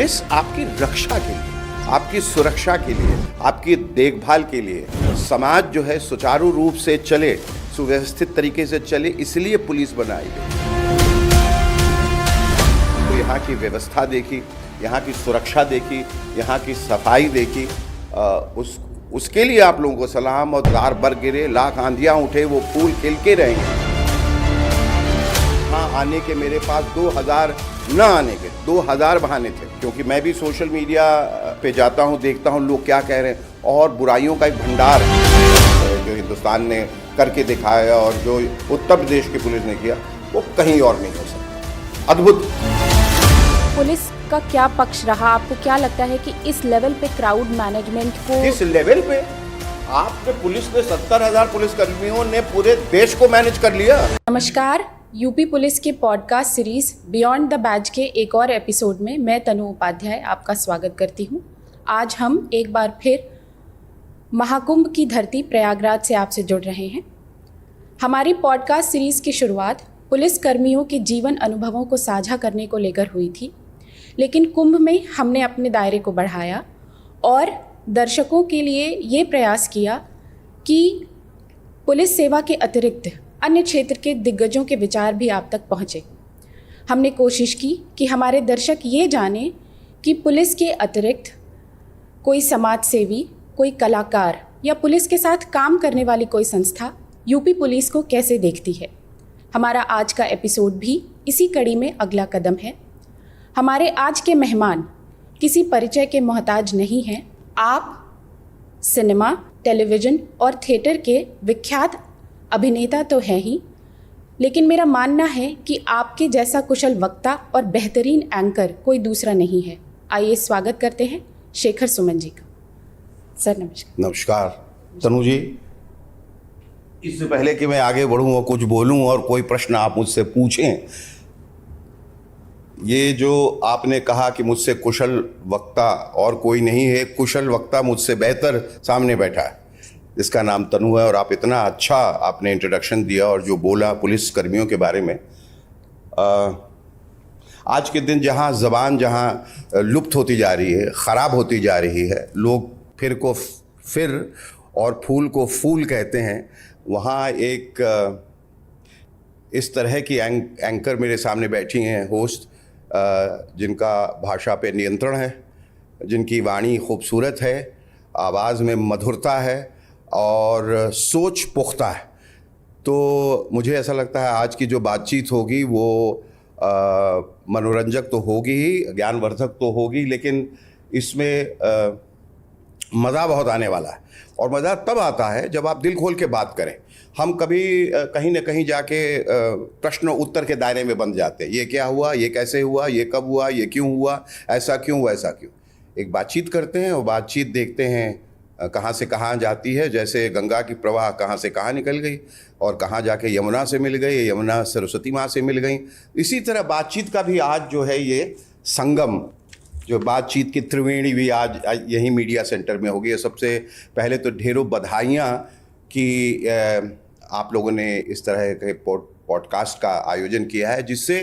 Police आपकी रक्षा के लिए, आपकी सुरक्षा के लिए, आपकी देखभाल के लिए, समाज जो है सुचारू रूप से चले, सुव्यवस्थित तरीके से चले, इसलिए पुलिस बनाई गई। तो यहाँ की व्यवस्था देखी, यहाँ की सुरक्षा देखी, यहाँ की सफाई देखी, उसके लिए आप लोगों को सलाम। और दार बर गिरे, लाख आंधियाँ उठे, वो फूल खिलके रहेंगे। हाँ, आने के मेरे पास 2000 न आने के 2000 बहाने थे, क्योंकि मैं भी सोशल मीडिया पे जाता हूँ, देखता हूँ लोग क्या कह रहे हैं, और बुराइयों का एक भंडार है जो हिंदुस्तान ने करके दिखाया, और जो उत्तर प्रदेश की पुलिस ने किया वो कहीं और नहीं हो सकता। अद्भुत। पुलिस का क्या पक्ष रहा? आपको क्या लगता है कि इस लेवल पे क्राउड मैनेजमेंट को, इस लेवल पे आपके पुलिस ने 70,000 पुलिसकर्मियों ने पूरे देश को मैनेज कर लिया। नमस्कार, यूपी पुलिस के podcast series beyond the badge के एक और एपिसोड में मैं तनु उपाध्याय आपका स्वागत करती हूं। आज हम एक बार फिर महाकुंभ की धरती प्रयागराज से आपसे जुड़ रहे हैं। हमारी पॉडकास्ट सीरीज की शुरुआत पुलिस कर्मियों के जीवन अनुभवों को साझा करने को लेकर हुई थी, लेकिन कुंभ में हमने अपने दायरे को बढ़ाया और दर्शकों के लिए ये प्रयास किया कि पुलिस सेवा के अतिरिक्त अन्य क्षेत्र के दिग्गजों के विचार भी आप तक पहुँचे। हमने कोशिश की कि हमारे दर्शक ये जाने कि पुलिस के अतिरिक्त कोई समाज सेवी, कोई कलाकार या पुलिस के साथ काम करने वाली कोई संस्था यूपी पुलिस को कैसे देखती है। हमारा आज का एपिसोड भी इसी कड़ी में अगला कदम है। हमारे आज के मेहमान किसी परिचय के मोहताज नहीं हैं। आप सिनेमा, टेलीविज़न और थिएटर के विख्यात अभिनेता तो है ही, लेकिन मेरा मानना है कि आपके जैसा कुशल वक्ता और बेहतरीन एंकर कोई दूसरा नहीं है। आइए स्वागत करते हैं शेखर सुमन जी का। सर नमस्कार। नमस्कार तनु जी। इससे पहले कि मैं आगे बढ़ूं और कुछ बोलूं और कोई प्रश्न आप मुझसे पूछें, ये जो आपने कहा कि मुझसे कुशल वक्ता और कोई नहीं है, कुशल वक्ता मुझसे बेहतर सामने बैठा है, जिसका नाम तनु है। और आप इतना अच्छा आपने इंट्रोडक्शन दिया और जो बोला पुलिस कर्मियों के बारे में। आज के दिन जहाँ ज़बान जहाँ लुप्त होती जा रही है, ख़राब होती जा रही है, लोग फिर को फिर और फूल को फूल कहते हैं, वहाँ एक इस तरह की एंकर मेरे सामने बैठी हैं, होस्ट, जिनका भाषा पे नियंत्रण है, जिनकी वाणी खूबसूरत है, आवाज़ में मधुरता है और सोच पुख्ता है। तो मुझे ऐसा लगता है आज की जो बातचीत होगी वो मनोरंजक तो होगी ही, ज्ञानवर्धक तो होगी, लेकिन इसमें मज़ा बहुत आने वाला है। और मज़ा तब आता है जब आप दिल खोल के बात करें। हम कभी कहीं न कहीं जाके प्रश्न उत्तर के दायरे में बंद जाते हैं। ये क्या हुआ, ये कैसे हुआ, ये कब हुआ, ये क्यों हुआ, ऐसा क्यों, वैसा क्यों। एक बातचीत करते हैं और बातचीत देखते हैं कहाँ से कहाँ जाती है। जैसे गंगा की प्रवाह कहाँ से कहाँ निकल गई और कहाँ जाके यमुना से मिल गई, यमुना सरस्वती माँ से मिल गई। इसी तरह बातचीत का भी आज जो है ये संगम, जो बातचीत की त्रिवेणी भी आज यही मीडिया सेंटर में होगी। सबसे पहले तो ढेरों बधाइयाँ कि आप लोगों ने इस तरह के पॉडकास्ट का आयोजन किया है, जिससे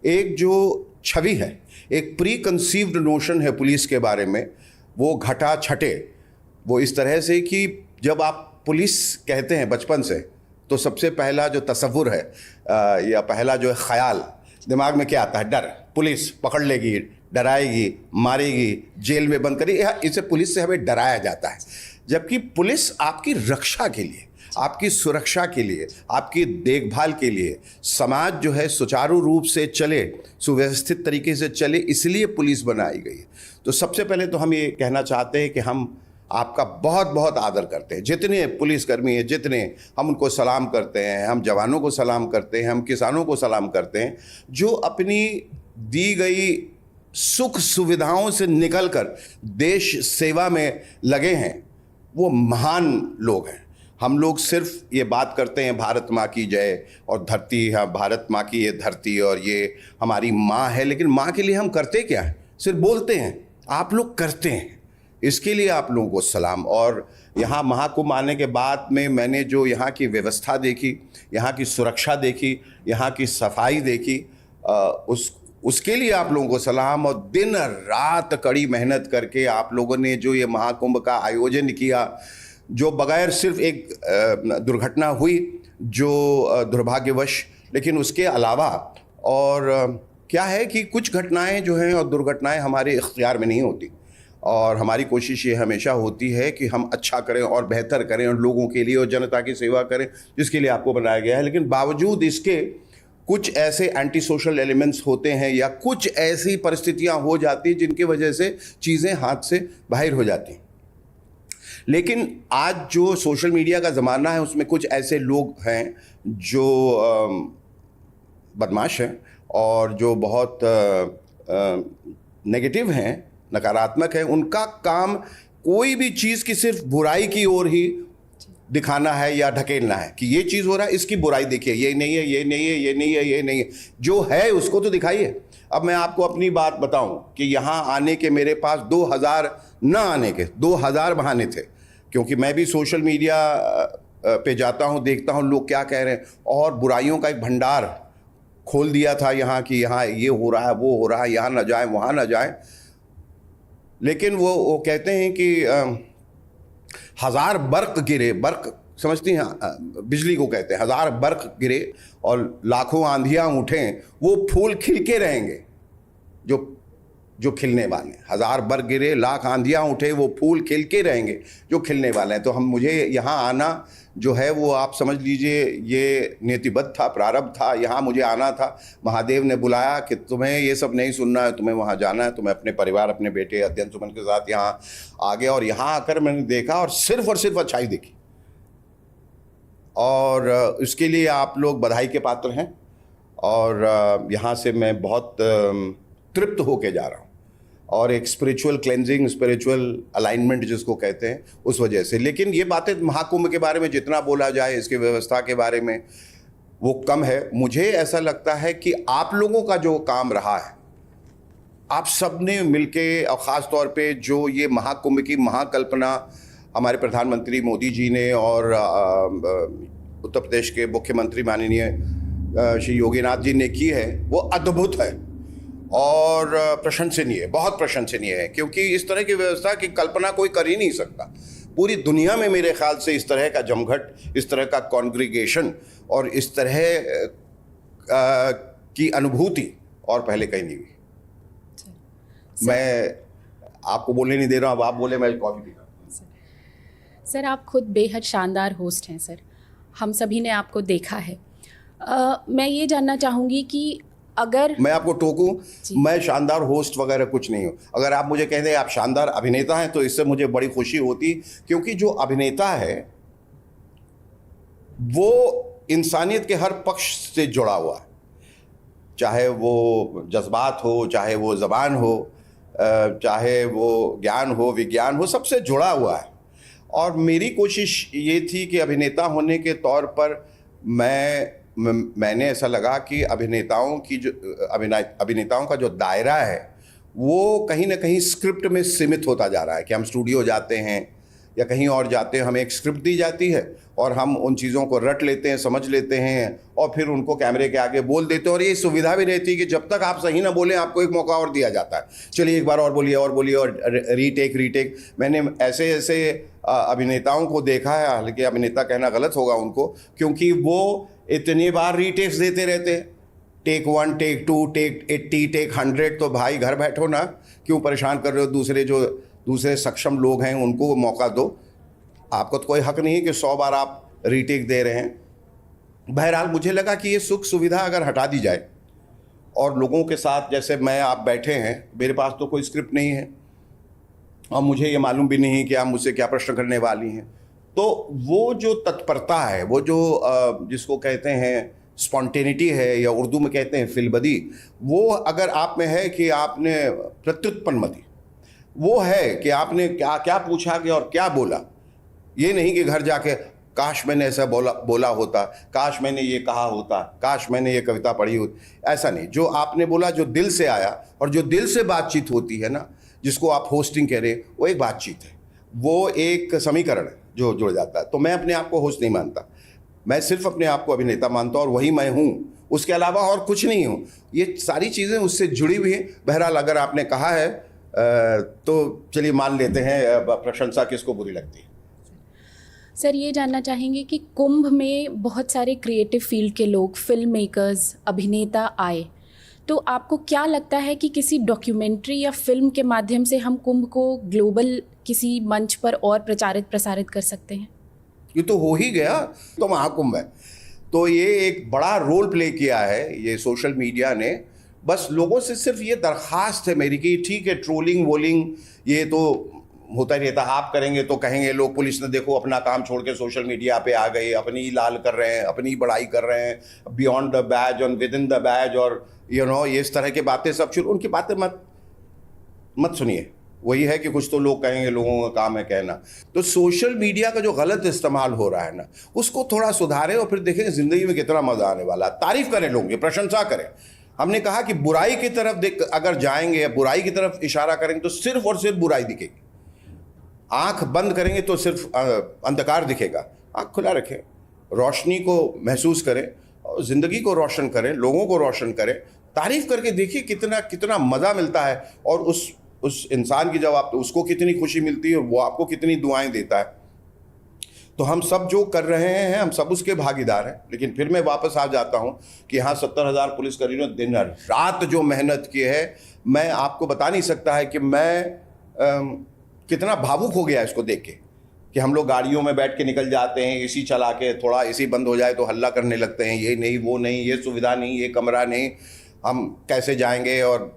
एक जो छवि है, एक प्री कंसीव्ड नोशन है पुलिस के बारे में, वो घटा छटे। वो इस तरह से कि जब आप पुलिस कहते हैं बचपन से, तो सबसे पहला जो तसव्वुर है या पहला जो ख्याल दिमाग में क्या आता है? डर। पुलिस पकड़ लेगी, डराएगी, मारेगी, जेल में बंद करेगी। इसे पुलिस से हमें डराया जाता है, जबकि पुलिस आपकी रक्षा के लिए, आपकी सुरक्षा के लिए, आपकी देखभाल के लिए, समाज जो है सुचारू रूप से चले, सुव्यवस्थित तरीके से चले, इसलिए पुलिस बनाई गई। तो सबसे पहले तो हम ये कहना चाहते हैं कि हम आपका बहुत बहुत आदर करते हैं। जितने पुलिसकर्मी हैं, जितने, हम उनको सलाम करते हैं, हम जवानों को सलाम करते हैं, हम किसानों को सलाम करते हैं, जो अपनी दी गई सुख सुविधाओं से निकलकर देश सेवा में लगे हैं। वो महान लोग हैं। हम लोग सिर्फ ये बात करते हैं भारत माँ की जय और धरती, हाँ भारत माँ की ये धरती और ये हमारी माँ है, लेकिन माँ के लिए हम करते क्या हैं? सिर्फ बोलते हैं। आप लोग करते हैं, इसके लिए आप लोगों को सलाम। और यहाँ महाकुंभ आने के बाद में मैंने जो यहाँ की व्यवस्था देखी, यहाँ की सुरक्षा देखी, यहाँ की सफाई देखी, उसके लिए आप लोगों को सलाम। और दिन रात कड़ी मेहनत करके आप लोगों ने जो ये महाकुंभ का आयोजन किया, जो बगैर सिर्फ एक दुर्घटना हुई जो दुर्भाग्यवश, लेकिन उसके अलावा और क्या है कि कुछ घटनाएं जो हैं और दुर्घटनाएं हमारे इख्तियार में नहीं होती, और हमारी कोशिश ये हमेशा होती है कि हम अच्छा करें और बेहतर करें और लोगों के लिए और जनता की सेवा करें, जिसके लिए आपको बनाया गया है। लेकिन बावजूद इसके कुछ ऐसे एंटी सोशल एलिमेंट्स होते हैं या कुछ ऐसी परिस्थितियां हो जाती हैं जिनकी वजह से चीज़ें हाथ से बाहर हो जाती हैं। लेकिन आज जो सोशल मीडिया का ज़माना है उसमें कुछ ऐसे लोग हैं जो बदमाश हैं और जो बहुत नेगेटिव हैं, नकारात्मक है। उनका काम कोई भी चीज़ की सिर्फ बुराई की ओर ही दिखाना है या ढकेलना है कि ये चीज़ हो रहा है, इसकी बुराई देखिए, ये नहीं है, ये नहीं है, ये नहीं है, ये नहीं है। जो है उसको तो दिखाइए। अब मैं आपको अपनी बात बताऊं कि यहाँ आने के मेरे पास 2000 न आने के 2000 बहाने थे, क्योंकि मैं भी सोशल मीडिया पे जाता हूँ, देखता हूँ लोग क्या कह रहे हैं, और बुराइयों का एक भंडार खोल दिया था यहाँ कि यहाँ ये हो रहा है, वो हो रहा है, यहाँ ना जाए, वहाँ ना जाए। लेकिन वो कहते हैं कि हजार बर्क गिरे, बर्क समझती हैं, बिजली को कहते हैं, हजार बर्क गिरे और लाखों आंधियां उठें, वो फूल खिल के रहेंगे जो खिलने वाले हैं। हजार बर्क गिरे, लाख आंधियां उठे, वो फूल खिल के रहेंगे जो खिलने वाले हैं। तो मुझे यहाँ आना जो है वो आप समझ लीजिए ये नियतिबद्ध था, प्रारब्ध था। यहाँ मुझे आना था, महादेव ने बुलाया कि तुम्हें ये सब नहीं सुनना है, तुम्हें वहाँ जाना है। तुम्हें अपने परिवार, अपने बेटे अध्ययन सुमन के साथ यहाँ आ गया, और यहाँ आकर मैंने देखा और सिर्फ अच्छाई देखी, और इसके लिए आप लोग बधाई के पात्र हैं। और यहाँ से मैं बहुत तृप्त होके जा रहा हूँ, और एक स्पिरिचुअल क्लेंजिंग, स्पिरिचुअल अलाइनमेंट जिसको कहते हैं, उस वजह से। लेकिन ये बातें महाकुंभ के बारे में जितना बोला जाए, इसके व्यवस्था के बारे में, वो कम है। मुझे ऐसा लगता है कि आप लोगों का जो काम रहा है, आप सब ने मिलके, और ख़ास तौर पे जो ये महाकुंभ की महाकल्पना हमारे प्रधानमंत्री मोदी जी ने और उत्तर प्रदेश के मुख्यमंत्री माननीय श्री योगीनाथ जी ने की है, वो अद्भुत है और प्रशंसनीय, बहुत प्रशंसनीय है। क्योंकि इस तरह की व्यवस्था की कल्पना कोई कर ही नहीं सकता। पूरी दुनिया में मेरे ख्याल से इस तरह का जमघट, इस तरह का कॉन्ग्रीगेशन और इस तरह की अनुभूति और पहले कहीं नहीं हुई। मैं आपको बोलने नहीं दे रहा हूँ, अब आप बोले, मैं कॉफी पी रहा हूँ। सर, आप खुद बेहद शानदार होस्ट हैं सर, हम सभी ने आपको देखा है। मैं ये जानना चाहूँगी कि अगर मैं आपको टोकूं, मैं शानदार होस्ट वगैरह कुछ नहीं हूँ। अगर आप मुझे कह दें आप शानदार अभिनेता हैं तो इससे मुझे बड़ी खुशी होती, क्योंकि जो अभिनेता है वो इंसानियत के हर पक्ष से जुड़ा हुआ है, चाहे वो जज्बात हो, चाहे वो ज़बान हो, चाहे वो ज्ञान हो, विज्ञान हो, सबसे जुड़ा हुआ है। और मेरी कोशिश ये थी कि अभिनेता होने के तौर पर मैंने ऐसा लगा कि अभिनेताओं का जो दायरा है वो कहीं ना कहीं स्क्रिप्ट में सीमित होता जा रहा है, कि हम स्टूडियो जाते हैं या कहीं और जाते हैं, हमें एक स्क्रिप्ट दी जाती है और हम उन चीज़ों को रट लेते हैं, समझ लेते हैं और फिर उनको कैमरे के आगे बोल देते हैं। और ये सुविधा भी रहती है कि जब तक आप सही ना बोलें आपको एक मौका और दिया जाता है, चलिए एक बार और बोलिए और रीटेक। मैंने ऐसे अभिनेताओं को देखा है, हालांकि अभिनेता कहना गलत होगा उनको, क्योंकि वो इतनी बार रीटेक्स देते रहते हैं, टेक 1, टेक 2, टेक 80, टेक 100। तो भाई घर बैठो ना, क्यों परेशान कर रहे हो? दूसरे सक्षम लोग हैं उनको मौका दो। आपको तो कोई हक नहीं है कि 100 बार आप रीटेक दे रहे हैं। बहरहाल मुझे लगा कि ये सुख सुविधा अगर हटा दी जाए और लोगों के साथ, जैसे मैं आप बैठे हैं, मेरे पास तो कोई स्क्रिप्ट नहीं है और मुझे ये मालूम भी नहीं कि आप मुझसे क्या प्रश्न करने वाली हैं, तो वो जो तत्परता है, वो जो जिसको कहते हैं स्पॉन्टेनिटी है, या उर्दू में कहते हैं फिलबदी, वो अगर आप में है कि आपने प्रत्युत्पन्नमति, वो है कि आपने क्या क्या पूछा कि और क्या बोला। ये नहीं कि घर जाके काश मैंने ऐसा बोला होता, काश मैंने ये कहा होता, काश मैंने ये कविता पढ़ी होती। ऐसा नहीं, जो आपने बोला, जो दिल से आया, और जो दिल से बातचीत होती है ना, जिसको आप होस्टिंग कह रहे हैं, वो एक बातचीत है, वो एक समीकरण है जो जुड़ जाता है। तो मैं अपने आप को होस्ट नहीं मानता, मैं सिर्फ अपने आप को अभिनेता मानता हूँ, और वही मैं हूँ। उसके अलावा और कुछ नहीं हूँ। ये सारी चीज़ें उससे जुड़ी हुई हैं। बहरहाल अगर आपने कहा है तो चलिए मान लेते हैं, प्रशंसा किसको बुरी लगती है। सर, ये जानना चाहेंगे कि कुंभ में बहुत सारे क्रिएटिव फील्ड के लोग, फिल्म मेकर्स, अभिनेता आए, तो आपको क्या लगता है कि किसी डॉक्यूमेंट्री या फिल्म के माध्यम से हम कुंभ को ग्लोबल किसी मंच पर और प्रसारित कर सकते हैं? ये तो हो ही गया, तो महाकुंभ है। तो ये एक बड़ा रोल प्ले किया है ये सोशल मीडिया ने। बस लोगों से सिर्फ ये दरख्वास्त है मेरी कि ठीक है, ट्रोलिंग वोलिंग ये तो होता ही रहता। आप करेंगे तो कहेंगे लोग, पुलिस ने देखो अपना काम छोड़ के सोशल मीडिया पे आ गई, अपनी लाल कर रहे हैं, अपनी बड़ाई कर रहे हैं, बियॉन्ड द बैज और विद इन द बैज, और ये इस तरह की बातें सब शुरू। उनकी बातें मत सुनिए। वही है कि कुछ तो लोग कहेंगे, लोगों का काम है कहना। तो सोशल मीडिया का जो गलत इस्तेमाल हो रहा है ना, उसको थोड़ा सुधारें और फिर देखेंगे ज़िंदगी में कितना मज़ा आने वाला। तारीफ़ करें लोगों की, प्रशंसा करें। हमने कहा कि बुराई की तरफ अगर जाएंगे या बुराई की तरफ इशारा करेंगे तो सिर्फ और सिर्फ बुराई दिखेगी। आंख बंद करेंगे तो सिर्फ अंधकार दिखेगा। आंख खुला रखें, रोशनी को महसूस करें और ज़िंदगी को रोशन करें, लोगों को रोशन करें। तारीफ़ करके देखिए कितना मज़ा मिलता है, और उस इंसान की जब आप उसको कितनी खुशी मिलती है और वो आपको कितनी दुआएं देता है। तो हम सब जो कर रहे हैं हम सब उसके भागीदार हैं। लेकिन फिर मैं वापस आ जाता हूं कि हाँ, 70,000 पुलिसकर्मियों ने दिन रात जो मेहनत की है, मैं आपको बता नहीं सकता है कि मैं कितना भावुक हो गया इसको देख के। कि हम लोग गाड़ियों में बैठ के निकल जाते हैं, एसी चला के, थोड़ा एसी बंद हो जाए तो हल्ला करने लगते हैं, ये नहीं वो नहीं, ये सुविधा नहीं, ये कमरा नहीं, हम कैसे जाएंगे। और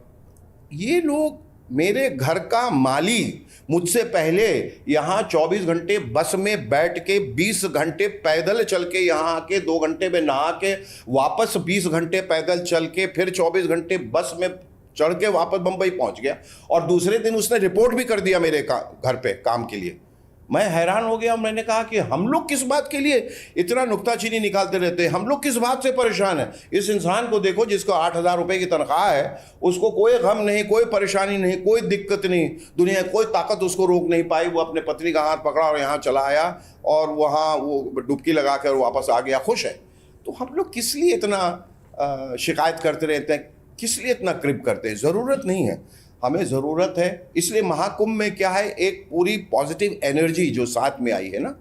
ये लोग, मेरे घर का माली मुझसे पहले यहाँ 24 घंटे बस में बैठ के 20 घंटे पैदल चल के यहाँ आके 2 घंटे में नहा के वापस 20 घंटे पैदल चल के फिर 24 घंटे बस में चढ़ के वापस बम्बई पहुँच गया, और दूसरे दिन उसने रिपोर्ट भी कर दिया मेरे घर पे काम के लिए। मैं हैरान हो गया। मैंने कहा कि हम लोग किस बात के लिए इतना नुक्ताचीनी निकालते रहते हैं, हम लोग किस बात से परेशान हैं। इस इंसान को देखो जिसको 8,000 रुपये की तनख्वाह है, उसको कोई गम नहीं, कोई परेशानी नहीं, कोई दिक्कत नहीं, दुनिया कोई ताकत उसको रोक नहीं पाई। वो अपने पत्नी का हाथ पकड़ा और यहाँ चला आया और वहाँ वो डुबकी लगा कर वापस आ गया, खुश है। तो हम लोग किस लिए इतना शिकायत करते रहते हैं, किस लिए इतना क्रिप करते हैं? ज़रूरत नहीं है। हमें ज़रूरत है। इसलिए महाकुंभ में क्या है, एक पूरी पॉजिटिव एनर्जी जो साथ में आई है ना,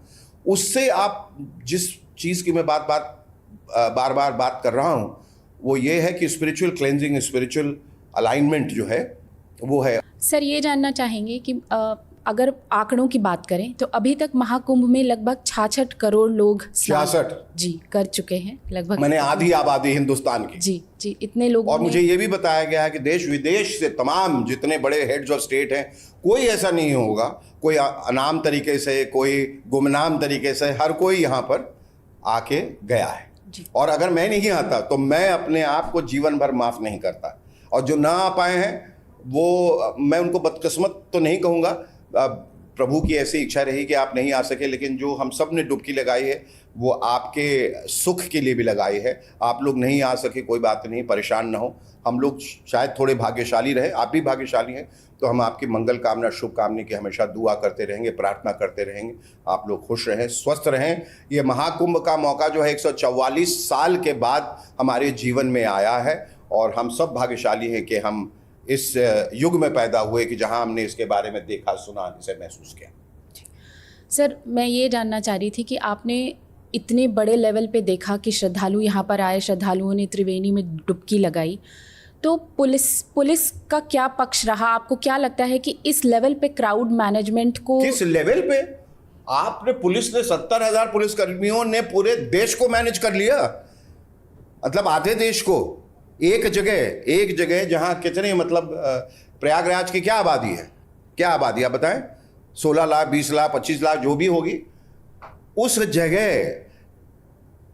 उससे आप जिस चीज़ की मैं बार बार बात कर रहा हूँ वो ये है कि स्पिरिचुअल क्लेंजिंग, स्पिरिचुअल अलाइनमेंट जो है वो है। सर, ये जानना चाहेंगे कि अगर आंकड़ों की बात करें तो अभी तक महाकुंभ में लगभग 66 करोड़ लोग 66 जी कर चुके हैं। लगभग मैंने आधी आबादी हिंदुस्तान की। जी इतने लोग। और मुझे ये भी बताया गया है कि देश विदेश से तमाम जितने बड़े हेड्स ऑफ स्टेट हैं, कोई ऐसा नहीं होगा, कोई अनाम तरीके से, कोई गुमनाम तरीके से, हर कोई यहाँ पर आके गया है। और अगर मैं नहीं आता तो मैं अपने आप को जीवन भर माफ़ नहीं करता। और जो ना आ पाए हैं वो, मैं उनको बदकिस्मत तो नहीं कहूँगा, प्रभु की ऐसी इच्छा रही कि आप नहीं आ सके। लेकिन जो हम सब ने डुबकी लगाई है वो आपके सुख के लिए भी लगाई है। आप लोग नहीं आ सके, कोई बात नहीं, परेशान ना हो। हम लोग शायद थोड़े भाग्यशाली रहे, आप भी भाग्यशाली हैं। तो हम आपकी मंगल कामना, शुभ कामना की हमेशा दुआ करते रहेंगे, प्रार्थना करते रहेंगे। आप लोग खुश रहें, स्वस्थ रहें। ये महाकुंभ का मौका जो है 144 साल के बाद हमारे जीवन में आया है, और हम सब भाग्यशाली हैं कि हम इस युग में पैदा हुए कि जहां हमने इसके बारे में देखा, सुना, इसे महसूस किया। सर, मैं ये जानना चाह रही थी कि आपने इतने बड़े लेवल पे देखा कि श्रद्धालु यहाँ पर आए, श्रद्धालुओं ने त्रिवेणी में डुबकी लगाई, तो पुलिस का क्या पक्ष रहा? आपको क्या लगता है कि इस लेवल पे क्राउड मैनेजमेंट को, किस लेवल पे आपने, पुलिस ने 70,000 पुलिसकर्मियों ने पूरे देश को मैनेज कर लिया, मतलब आधे देश को। एक जगह जहां कितने, मतलब प्रयागराज की क्या आबादी है, क्या आबादी आप बताएं, 16 लाख, 20 लाख, 25 लाख जो भी होगी, उस जगह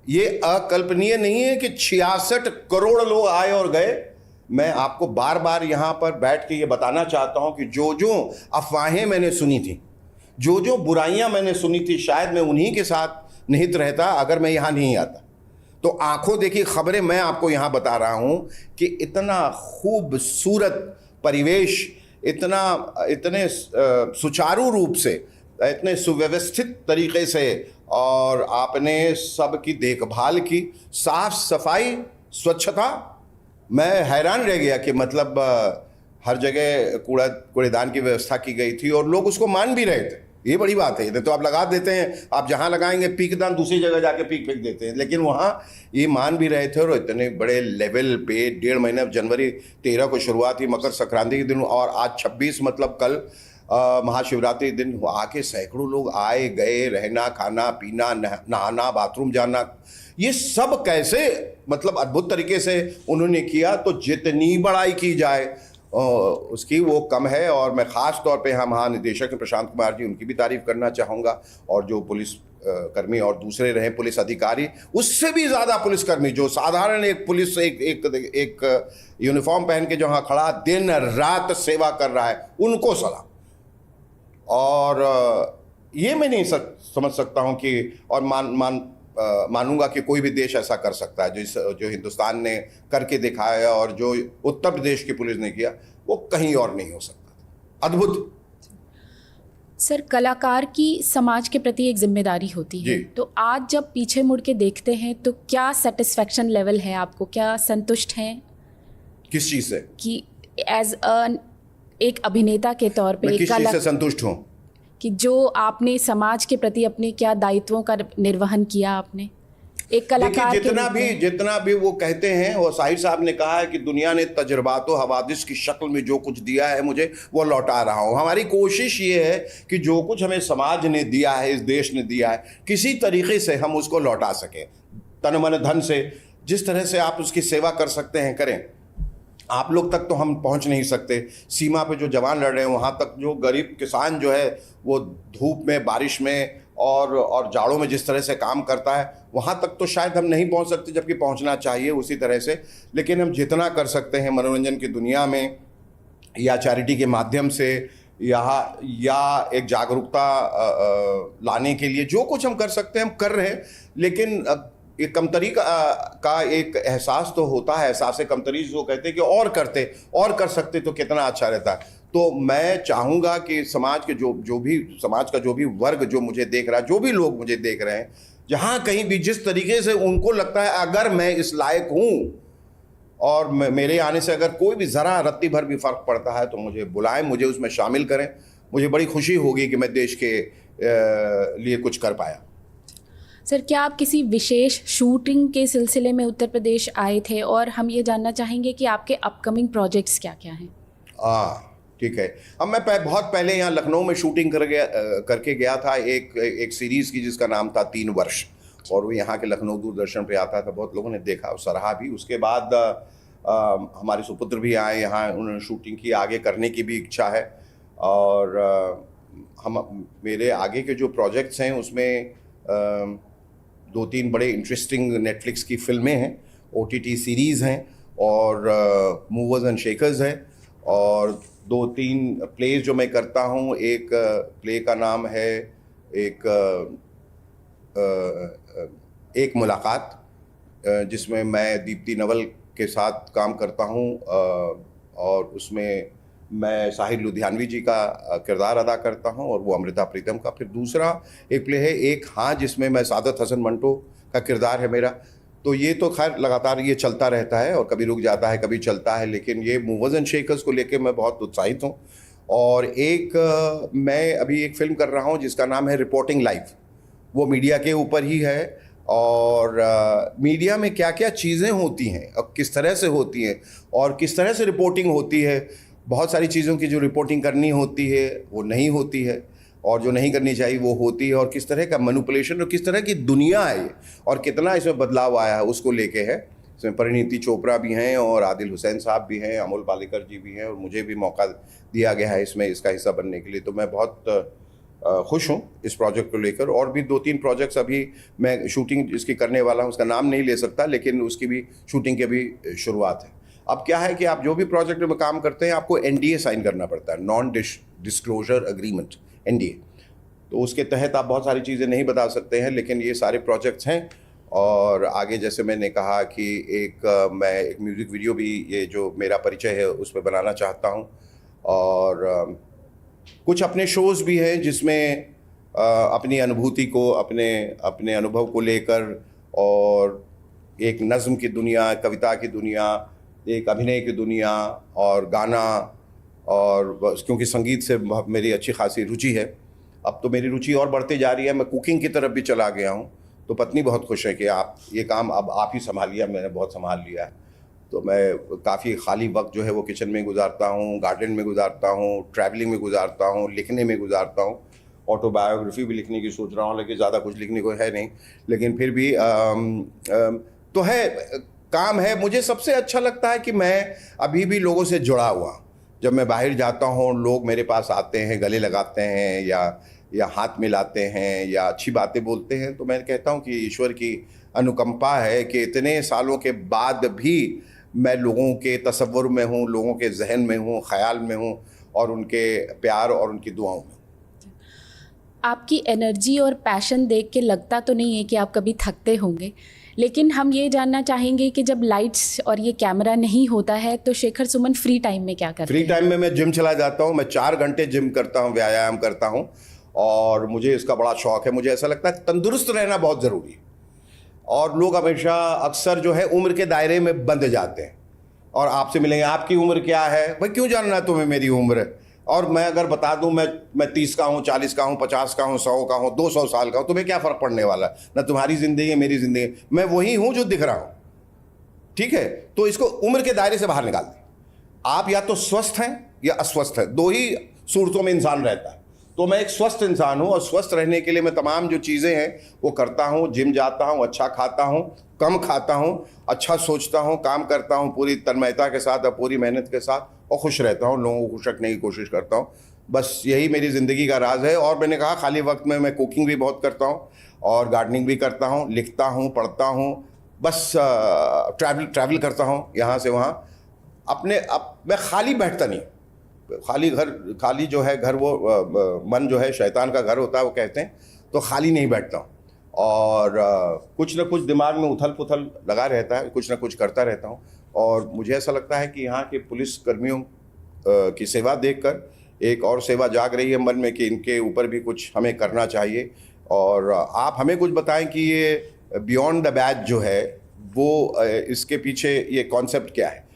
ये अकल्पनीय नहीं है कि 66 करोड़ लोग आए और गए। मैं आपको बार बार यहां पर बैठ के ये बताना चाहता हूं कि जो जो अफवाहें मैंने सुनी थी, जो जो बुराइयां मैंने सुनी थी, शायद मैं उन्हीं के साथ निहित रहता अगर मैं यहां नहीं आता। तो आंखों देखी खबरें मैं आपको यहाँ बता रहा हूँ कि इतना खूबसूरत परिवेश, इतने सुचारू रूप से, इतने सुव्यवस्थित तरीके से, और आपने सबकी देखभाल की, साफ सफाई स्वच्छता, मैं हैरान रह गया कि मतलब हर जगह कूड़ेदान की व्यवस्था की गई थी और लोग उसको मान भी रहे थे। ये बड़ी बात है। इधर तो आप लगा देते हैं, आप जहाँ लगाएंगे पीकदान दूसरी जगह जाके पीक फेंक देते हैं, लेकिन वहाँ ये मान भी रहे थे और इतने बड़े लेवल पे 1.5 महीना, जनवरी 13 को शुरुआत हुई मकर संक्रांति के दिन और आज 26 मतलब कल महाशिवरात्रि दिन आके सैकड़ों लोग आए गए, रहना खाना पीना नहाना बाथरूम जाना, ये सब कैसे मतलब अद्भुत तरीके से उन्होंने किया। तो जितनी बड़ाई की जाए उसकी वो कम है। और मैं ख़ास तौर पे यहाँ महानिदेशक प्रशांत कुमार जी, उनकी भी तारीफ करना चाहूँगा, और जो पुलिस कर्मी और दूसरे रहे पुलिस अधिकारी, उससे भी ज़्यादा पुलिसकर्मी जो साधारण एक पुलिस एक यूनिफॉर्म पहन के जहाँ खड़ा दिन रात सेवा कर रहा है, उनको सलाम। और ये मैं नहीं समझ सकता हूँ कि और मानूंगा कि कोई भी देश ऐसा कर सकता है जो हिंदुस्तान ने करके दिखाया और जो उत्तर प्रदेश की पुलिस ने किया, वो कहीं और नहीं हो सकता। अद्भुत। सर, कलाकार की समाज के प्रति एक जिम्मेदारी होती है, तो आज जब पीछे मुड़ के देखते हैं तो क्या सेटिस्फेक्शन लेवल है आपको? क्या संतुष्ट हैं किस चीज़ से कि एज एक अभिनेता के तौर पे? किस चीज़ से संतुष्ट हूँ कि जो आपने समाज के प्रति अपने क्या दायित्वों का निर्वहन किया आपने एक कलाकार के जितना भी वो कहते हैं, वो साहिर साहब ने कहा है कि दुनिया ने तजुर्बातो हवादिस की शक्ल में जो कुछ दिया है मुझे, वो लौटा रहा हूँ। हमारी कोशिश ये है कि जो कुछ हमें समाज ने दिया है, इस देश ने दिया है, किसी तरीके से हम उसको लौटा सकें, तन मन धन से। जिस तरह से आप उसकी सेवा कर सकते हैं करें। आप लोग तक तो हम पहुंच नहीं सकते, सीमा पे जो जवान लड़ रहे हैं वहाँ तक, जो गरीब किसान जो है वो धूप में बारिश में और जाड़ों में जिस तरह से काम करता है, वहाँ तक तो शायद हम नहीं पहुँच सकते, जबकि पहुँचना चाहिए उसी तरह से। लेकिन हम जितना कर सकते हैं मनोरंजन की दुनिया में या चैरिटी के माध्यम से या एक जागरूकता लाने के लिए जो कुछ हम कर सकते हैं हम कर रहे हैं। लेकिन एक कमतरी का एक एहसास तो होता है, एहसास कमतरी जो कहते हैं कि और कर सकते तो कितना अच्छा रहता। तो मैं चाहूँगा कि समाज के समाज का जो भी वर्ग जो मुझे देख रहा है, जो भी लोग मुझे देख रहे हैं, जहाँ कहीं भी जिस तरीके से उनको लगता है अगर मैं इस लायक हूँ और मेरे आने से अगर कोई भी ज़रा रत्ती भर भी फ़र्क पड़ता है तो मुझे बुलाएं, मुझे उसमें शामिल करें। मुझे बड़ी खुशी होगी कि मैं देश के लिए कुछ कर पाया। सर, क्या आप किसी विशेष शूटिंग के सिलसिले में उत्तर प्रदेश आए थे? और हम ये जानना चाहेंगे कि आपके अपकमिंग प्रोजेक्ट्स क्या क्या हैं? ठीक है। अब मैं बहुत पहले यहाँ लखनऊ में शूटिंग करके गया था एक सीरीज़ की जिसका नाम था 3 वर्ष, और वो यहाँ के लखनऊ दूरदर्शन पे आता था। बहुत लोगों ने देखा और सराहा भी। उसके बाद हमारे सुपुत्र भी आए यहाँ, उन्होंने शूटिंग की, आगे करने की भी इच्छा है। और मेरे आगे के जो प्रोजेक्ट्स हैं उसमें 2-3 बड़े इंटरेस्टिंग नेटफ्लिक्स की फिल्में हैं, OTT सीरीज़ हैं और मूवर्स एंड शेकर्स हैं, और 2-3 प्लेज जो मैं करता हूँ। एक प्ले का नाम है एक मुलाकात, जिसमें मैं दीप्ति नवल के साथ काम करता हूँ और उसमें मैं साहिर लुधियानवी जी का किरदार अदा करता हूं और वो अमृता प्रीतम का। फिर दूसरा एक प्ले है एक हाँ, जिसमें मैं सादत हसन मंटो का किरदार है मेरा। तो ये तो खैर लगातार ये चलता रहता है और कभी रुक जाता है कभी चलता है, लेकिन ये मूवर्स एंड शेकर्स को लेके मैं बहुत उत्साहित हूँ। और मैं अभी एक फिल्म कर रहा हूँ जिसका नाम है रिपोर्टिंग लाइव। वो मीडिया के ऊपर ही है और मीडिया में क्या क्या चीज़ें होती हैं और किस तरह से होती हैं और किस तरह से रिपोर्टिंग होती है। बहुत सारी चीज़ों की जो रिपोर्टिंग करनी होती है वो नहीं होती है, और जो नहीं करनी चाहिए वो होती है, और किस तरह का मैनिपुलेशन और किस तरह की दुनिया है ये और कितना इसमें बदलाव आया है उसको लेके है। इसमें परिणीति चोपड़ा भी हैं और आदिल हुसैन साहब भी हैं, अमोल पालेकर जी भी हैं, और मुझे भी मौका दिया गया है इसमें इसका हिस्सा बनने के लिए। तो मैं बहुत खुश हूँ इस प्रोजेक्ट को लेकर। और भी 2-3 प्रोजेक्ट्स अभी मैं शूटिंग जिसकी करने वाला हूँ, उसका नाम नहीं ले सकता, लेकिन उसकी भी शूटिंग की अभी शुरुआत है। अब क्या है कि आप जो भी प्रोजेक्ट में काम करते हैं आपको NDA साइन करना पड़ता है, नॉन डिस्क्लोजर एग्रीमेंट, NDA। तो उसके तहत आप बहुत सारी चीज़ें नहीं बता सकते हैं, लेकिन ये सारे प्रोजेक्ट्स हैं। और आगे जैसे मैंने कहा कि मैं एक म्यूज़िक वीडियो भी, ये जो मेरा परिचय है उस पर बनाना चाहता हूँ, और कुछ अपने शोज़ भी हैं जिसमें अपनी अनुभूति को, अपने अनुभव को लेकर और एक नज़्म की दुनिया, कविता की दुनिया, एक अभिनय की दुनिया और गाना, और क्योंकि संगीत से मेरी अच्छी खासी रुचि है। अब तो मेरी रुचि और बढ़ती जा रही है, मैं कुकिंग की तरफ भी चला गया हूँ। तो पत्नी बहुत खुश है कि आप ये काम अब आप ही संभालिए, मैंने बहुत संभाल लिया है। तो मैं काफ़ी खाली वक्त जो है वो किचन में गुजारता हूँ, गार्डन में गुजारता हूँ, ट्रैवलिंग में गुजारता हूँ, लिखने में गुजारता हूँ। ऑटोबायोग्राफी भी लिखने की सोच रहा हूँ, लेकिन ज़्यादा कुछ लिखने को है नहीं, लेकिन फिर भी तो है, काम है। मुझे सबसे अच्छा लगता है कि मैं अभी भी लोगों से जुड़ा हुआ। जब मैं बाहर जाता हूँ, लोग मेरे पास आते हैं, गले लगाते हैं या हाथ मिलाते हैं या अच्छी बातें बोलते हैं, तो मैं कहता हूँ कि ईश्वर की अनुकंपा है कि इतने सालों के बाद भी मैं लोगों के तसव्वुर में हूँ, लोगों के जहन में हूँ, ख्याल में हूँ, और उनके प्यार और उनकी दुआओं में। आपकी एनर्जी और पैशन देख के लगता तो नहीं है कि आप कभी थकते होंगे, लेकिन हम ये जानना चाहेंगे कि जब लाइट्स और ये कैमरा नहीं होता है तो शेखर सुमन फ्री टाइम में क्या करते फ्री हैं? टाइम में मैं जिम चला जाता हूँ। मैं 4 घंटे जिम करता हूँ, व्यायाम करता हूँ, और मुझे इसका बड़ा शौक है। मुझे ऐसा लगता है तंदुरुस्त रहना बहुत ज़रूरी है। और लोग हमेशा अक्सर जो है उम्र के दायरे में बंध जाते हैं और आपसे मिलेंगे, आपकी उम्र क्या है? भाई क्यों जानना है तुम्हें मेरी उम्र? और मैं अगर बता दूं मैं 30 का हूं, 40 का हूं, 50 का हूं, 100 का हूं, 200 साल का हूं, तुम्हें क्या फ़र्क पड़ने वाला है? ना तुम्हारी ज़िंदगी है, मेरी ज़िंदगी, मैं वही हूं जो दिख रहा हूं। ठीक है, तो इसको उम्र के दायरे से बाहर निकाल दें। आप या तो स्वस्थ हैं या अस्वस्थ हैं, 2 ही सूरतों में इंसान रहता है। तो मैं एक स्वस्थ इंसान हूँ, और स्वस्थ रहने के लिए मैं तमाम जो चीज़ें हैं वो करता हूँ। जिम जाता हूँ, अच्छा खाता हूँ, कम खाता हूँ, अच्छा सोचता हूँ, काम करता हूँ पूरी तन्मयता के साथ और पूरी मेहनत के साथ, और खुश रहता हूँ, लोगों को खुश रखने की कोशिश करता हूँ। बस यही मेरी ज़िंदगी का राज है। और मैंने कहा खाली वक्त में मैं कुकिंग भी बहुत करता हूँ और गार्डनिंग भी करता हूँ, लिखता हूँ, पढ़ता हूँ, बस ट्रैवल करता हूँ यहाँ से वहाँ। मैं खाली बैठता नहीं। खाली जो है घर, वो मन जो है शैतान का घर होता है, वो कहते हैं। तो खाली नहीं बैठता हूँ, और कुछ ना कुछ दिमाग में उथल पुथल लगा रहता है, कुछ ना कुछ करता रहता हूँ। और मुझे ऐसा लगता है कि यहाँ के पुलिस कर्मियों की सेवा देखकर एक और सेवा जाग रही है मन में कि इनके ऊपर भी कुछ हमें करना चाहिए। और आप हमें कुछ बताएं कि ये बियॉन्ड द बैज जो है वो इसके पीछे ये कॉन्सेप्ट क्या है?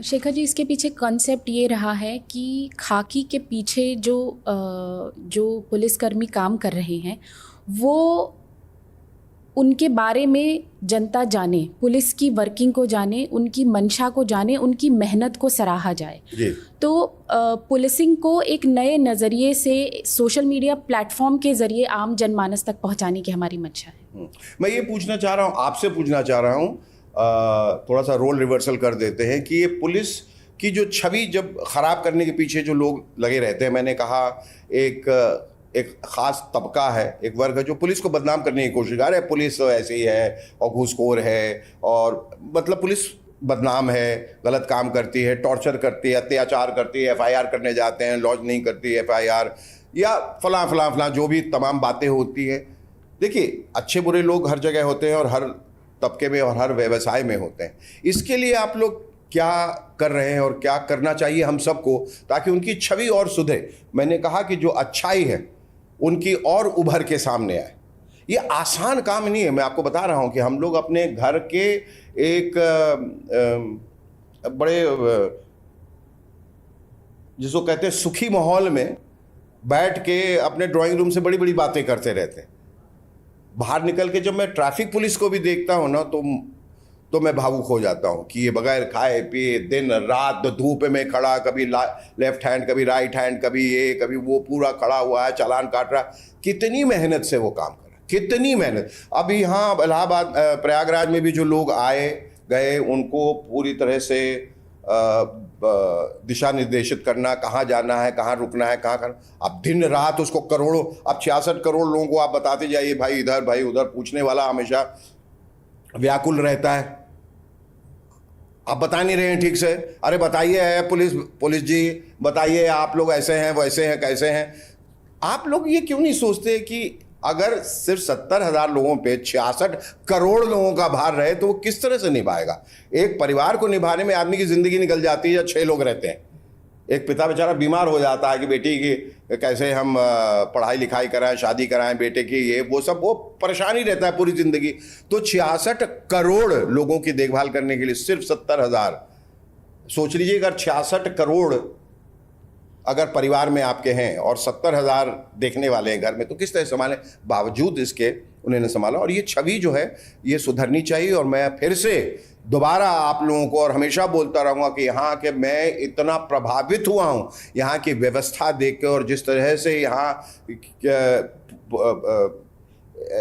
शेखर जी, इसके पीछे कॉन्सेप्ट ये रहा है कि खाकी के पीछे जो पुलिसकर्मी काम कर रहे हैं वो उनके बारे में जनता जाने, पुलिस की वर्किंग को जाने, उनकी मंशा को जाने, उनकी मेहनत को सराहा जाए। जी। तो पुलिसिंग को एक नए नज़रिए से सोशल मीडिया प्लेटफॉर्म के ज़रिए आम जनमानस तक पहुंचाने की हमारी मंशा है। मैं ये पूछना चाह रहा हूँ, आपसे पूछना चाह रहा हूँ, थोड़ा सा रोल रिवर्सल कर देते हैं कि ये पुलिस की जो छवि जब ख़राब करने के पीछे जो लोग लगे रहते हैं, मैंने कहा एक ख़ास तबका है, एक वर्ग है जो पुलिस को बदनाम करने की कोशिश कर रहा है। पुलिस तो ऐसी है और घूसखोर है, और मतलब पुलिस बदनाम है, गलत काम करती है, टॉर्चर करती है, अत्याचार करती है, FIR करने जाते हैं, लॉन्च नहीं करती FIR, या फलां जो भी तमाम बातें होती हैं। देखिए, अच्छे बुरे लोग हर जगह होते हैं और हर तबके में और हर व्यवसाय में होते हैं। इसके लिए आप लोग क्या कर रहे हैं और क्या करना चाहिए हम सबको ताकि उनकी छवि और सुधरे? मैंने कहा कि जो अच्छाई है उनकी और उभर के सामने आए। ये आसान काम नहीं है। मैं आपको बता रहा हूं कि हम लोग अपने घर के एक बड़े जिसको कहते हैं सुखी माहौल में बैठ के अपने ड्राइंग रूम से बड़ी बड़ी बातें करते रहते हैं। बाहर निकल के जब मैं ट्रैफिक पुलिस को भी देखता हूँ ना तो मैं भावुक हो जाता हूँ कि ये बगैर खाए पिए दिन रात धूप में खड़ा, कभी लेफ्ट हैंड, कभी राइट हैंड, कभी ये कभी वो, पूरा खड़ा हुआ है, चालान काट रहा है। कितनी मेहनत से वो काम कर रहा है, कितनी मेहनत। अभी यहाँ इलाहाबाद प्रयागराज में भी जो लोग आए गए उनको पूरी तरह से दिशा निर्देशित करना, कहाँ जाना है, कहाँ रुकना है, कहाँ करना। अब दिन रात उसको करोड़ों, अब 66 करोड़ लोगों को आप बताते जाइए, भाई इधर भाई उधर, पूछने वाला हमेशा व्याकुल रहता है। आप बता नहीं रहे हैं ठीक से, अरे बताइए है पुलिस जी, बताइए आप लोग ऐसे हैं वैसे हैं कैसे हैं। आप लोग ये क्यों नहीं सोचते कि अगर सिर्फ 70,000 लोगों पे 66 करोड़ लोगों का भार रहे तो वो किस तरह से निभाएगा? एक परिवार को निभाने में आदमी की ज़िंदगी निकल जाती है जब 6 लोग रहते हैं। एक पिता बेचारा बीमार हो जाता है कि बेटी की कैसे हम पढ़ाई लिखाई कराएं, शादी कराएं बेटे की, ये वो सब, वो परेशान ही रहता है पूरी ज़िंदगी। तो 66 करोड़ लोगों की देखभाल करने के लिए सिर्फ 70,000। सोच लीजिए अगर 66 करोड़ अगर परिवार में आपके हैं और 70,000 देखने वाले हैं घर में, तो किस तरह संभालें। बावजूद इसके उन्होंने संभाला, और ये छवि जो है ये सुधरनी चाहिए। और मैं फिर से दोबारा आप लोगों को और हमेशा बोलता रहूँगा कि यहाँ के मैं इतना प्रभावित हुआ हूँ यहाँ की व्यवस्था देख के, और जिस तरह से यहाँ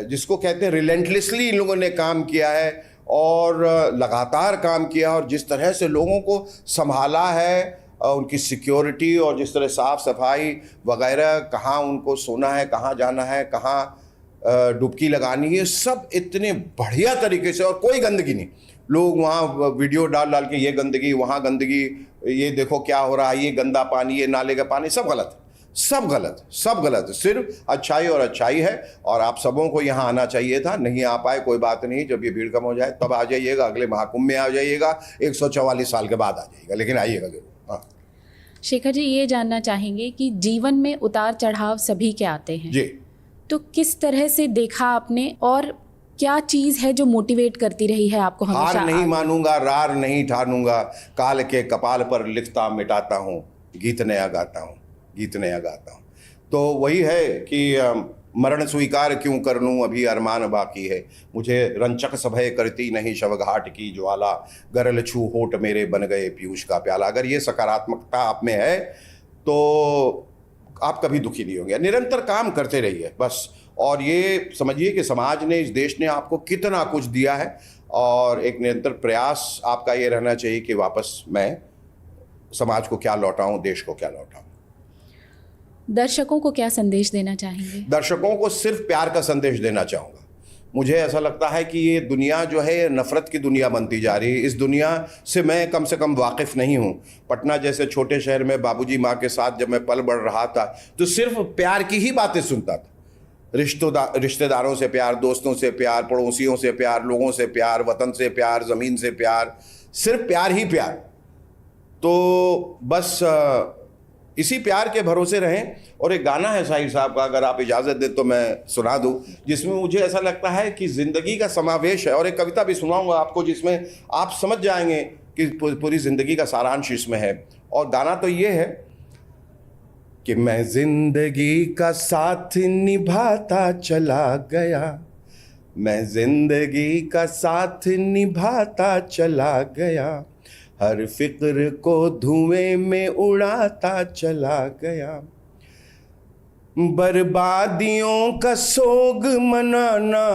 जिसको कहते हैं रिलेंटलेसली इन लोगों ने काम किया है और लगातार काम किया, और जिस तरह से लोगों को संभाला है, उनकी सिक्योरिटी और जिस तरह साफ़ सफाई वगैरह, कहाँ उनको सोना है, कहाँ जाना है, कहाँ डुबकी लगानी है, सब इतने बढ़िया तरीके से, और कोई गंदगी नहीं। लोग वहाँ वीडियो डाल के ये गंदगी, वहाँ गंदगी, ये देखो क्या हो रहा है, ये गंदा पानी, ये नाले का पानी, सब गलत, सब गलत, सब गलत। सिर्फ अच्छाई और अच्छाई है, और आप सबों को यहाँ आना चाहिए था। नहीं आ पाए कोई बात नहीं, जब ये भीड़ कम हो जाए तब आ जाइएगा, अगले महाकुंभ में आ जाइएगा, 144 साल के बाद आ जाइएगा, लेकिन आइएगा जरूर। हाँ शेखर जी, ये जानना चाहेंगे कि जीवन में उतार चढ़ाव सभी के आते हैं जी, तो किस तरह से देखा आपने, और क्या चीज़ है जो मोटिवेट करती रही है आपको हमेशा? हार नहीं मानूंगा, रार नहीं ठानूंगा, काल के कपाल पर लिखता मिटाता हूँ, गीत नया गाता हूँ, गीत नया गाता हूँ। तो वही है कि मरण स्वीकार क्यों कर लूँ, अभी अरमान बाकी है, मुझे रंचक सभय करती नहीं शवघाट की ज्वाला, गरल छू होठ मेरे बन गए पीयूष का प्याला। अगर ये सकारात्मकता आप में है तो आप कभी दुखी नहीं होंगे। निरंतर काम करते रहिए बस, और ये समझिए कि समाज ने, इस देश ने आपको कितना कुछ दिया है, और एक निरंतर प्रयास आपका ये रहना चाहिए कि वापस मैं समाज को क्या लौटाऊं, देश को क्या लौटाऊं। दर्शकों को क्या संदेश देना चाहेंगे? दर्शकों को सिर्फ प्यार का संदेश देना चाहूँगा। मुझे ऐसा लगता है कि ये दुनिया जो है नफ़रत की दुनिया बनती जा रही है। इस दुनिया से मैं कम से कम वाकिफ़ नहीं हूँ। पटना जैसे छोटे शहर में बाबूजी माँ के साथ जब मैं पल बढ़ रहा था तो सिर्फ प्यार की ही बातें सुनता था। रिश्तेदारों से प्यार, दोस्तों से प्यार, पड़ोसियों से प्यार, लोगों से प्यार, वतन से प्यार, ज़मीन से प्यार, सिर्फ प्यार ही प्यार। तो बस इसी प्यार के भरोसे रहें। और एक गाना है शाहिर साहब का, अगर आप इजाज़त दें तो मैं सुना दूं, जिसमें मुझे ऐसा लगता है कि ज़िंदगी का समावेश है, और एक कविता भी सुनाऊंगा आपको जिसमें आप समझ जाएंगे कि पूरी ज़िंदगी का सारांश इसमें है। और गाना तो ये है कि मैं ज़िंदगी का साथ निभाता चला गया, मैं ज़िंदगी का साथ निभाता चला गया, हर फिक्र को धुएं में उड़ाता चला गया, बर्बादियों का सोग मनाना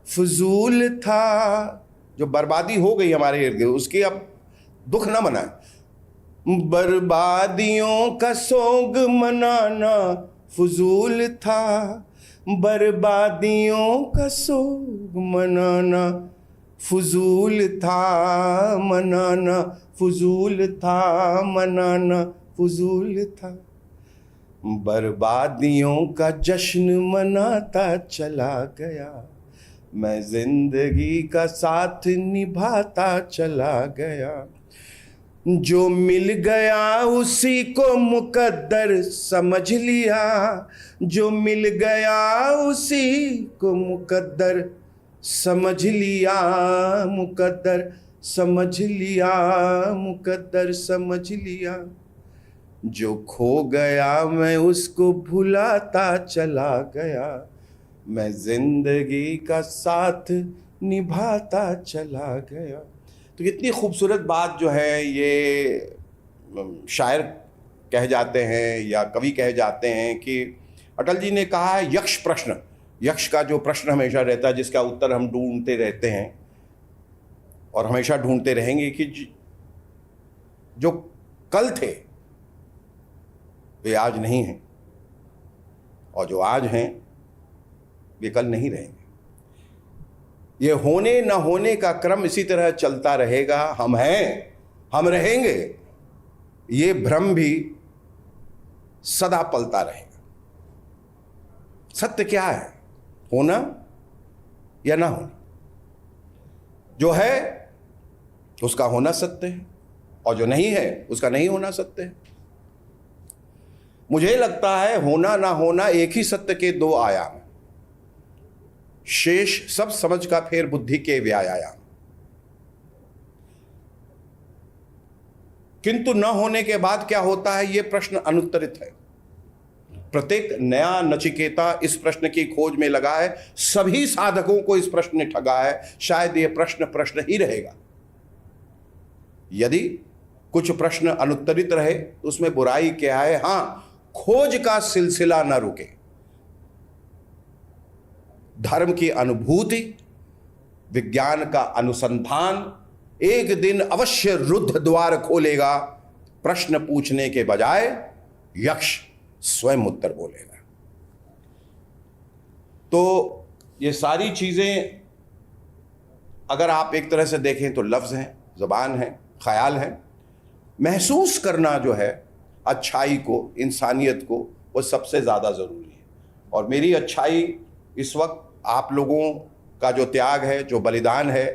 फजूल था। जो बर्बादी हो गई हमारे इर्द गिर्द उसकी अब दुख न मनाएं। बर्बादियों का सोग मनाना फजूल था, बर्बादियों का सोग मनाना फजूल था, मनाना फजूल था, मनाना फजूल था, बर्बादियों का जश्न मनाता चला गया, मैं जिंदगी का साथ निभाता चला गया, जो मिल गया उसी को मुकद्दर समझ लिया, जो मिल गया उसी को मुकद्दर समझ लिया, मुकद्दर समझ लिया, मुकद्दर समझ लिया, जो खो गया मैं उसको भुलाता चला गया, मैं जिंदगी का साथ निभाता चला गया। तो इतनी खूबसूरत बात जो है ये शायर कह जाते हैं या कवि कह जाते हैं कि अटल जी ने कहा है यक्ष प्रश्न, यक्ष का जो प्रश्न हमेशा रहता है जिसका उत्तर हम ढूंढते रहते हैं और हमेशा ढूंढते रहेंगे कि जो कल थे वे आज नहीं हैं और जो आज हैं वे कल नहीं रहेंगे। ये होने न होने का क्रम इसी तरह चलता रहेगा, हम हैं हम रहेंगे, ये भ्रम भी सदा पलता रहेगा। सत्य क्या है, होना या ना होना। जो है उसका होना सत्य है और जो नहीं है उसका नहीं होना सत्य है। मुझे लगता है होना ना होना एक ही सत्य के दो आयाम, शेष सब समझ का फेर बुद्धि के व्यायाम। किंतु न होने के बाद क्या होता है, यह प्रश्न अनुत्तरित है। प्रत्येक नया नचिकेता इस प्रश्न की खोज में लगा है। सभी साधकों को इस प्रश्न ने ठगा है। शायद यह प्रश्न ही रहेगा। यदि कुछ प्रश्न अनुत्तरित रहे तो उसमें बुराई क्या है? हां, खोज का सिलसिला न रुके। धर्म की अनुभूति, विज्ञान का अनुसंधान एक दिन अवश्य रुद्ध द्वार खोलेगा। प्रश्न पूछने के बजाय यक्ष स्वयं उत्तर बोलेगा। तो ये सारी चीजें अगर आप एक तरह से देखें तो लफ्ज हैं, जबान है, ख्याल है। महसूस करना जो है अच्छाई को, इंसानियत को, वो सबसे ज़्यादा ज़रूरी है। और मेरी अच्छाई इस वक्त आप लोगों का जो त्याग है, जो बलिदान है,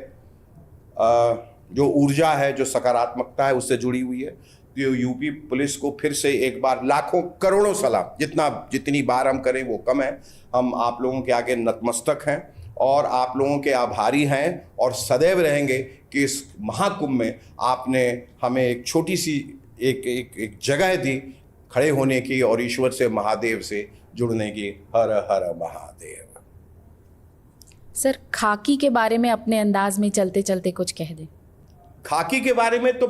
जो ऊर्जा है, जो सकारात्मकता है, उससे जुड़ी हुई है। तो यूपी पुलिस को फिर से एक बार लाखों करोड़ों सलाम। जितनी बार हम करें वो कम है। हम आप लोगों के आगे नतमस्तक हैं और आप लोगों के आभारी हैं और सदैव रहेंगे कि इस महाकुंभ में आपने हमें एक छोटी सी एक जगह दी खड़े होने की और ईश्वर से, महादेव से जुड़ने की। हर हर महादेव। सर, खाकी के बारे में अपने अंदाज में चलते चलते कुछ कह दें। खाकी के बारे में तो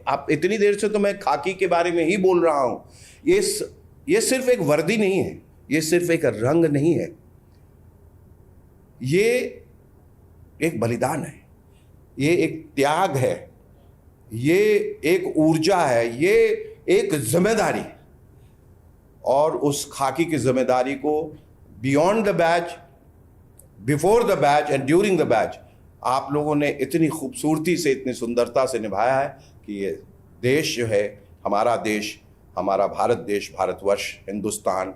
आप इतनी देर से तो मैं खाकी के बारे में ही बोल रहा हूं। ये सिर्फ एक वर्दी नहीं है, ये सिर्फ एक रंग नहीं है, ये एक बलिदान है, ये एक त्याग है, ये एक ऊर्जा है, ये एक जिम्मेदारी। और उस खाकी की जिम्मेदारी को beyond the batch, before the batch and during the batch आप लोगों ने इतनी खूबसूरती से, इतनी सुंदरता से निभाया है कि ये देश जो है, हमारा देश, हमारा भारत देश, भारतवर्ष, हिंदुस्तान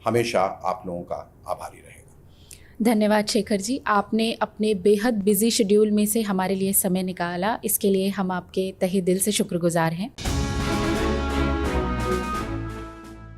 हमेशा आप लोगों का आभारी रहेगा। धन्यवाद शेखर जी, आपने अपने बेहद बिजी शेड्यूल में से हमारे लिए समय निकाला। इसके लिए हम आपके तहे दिल से शुक्रगुजार हैं।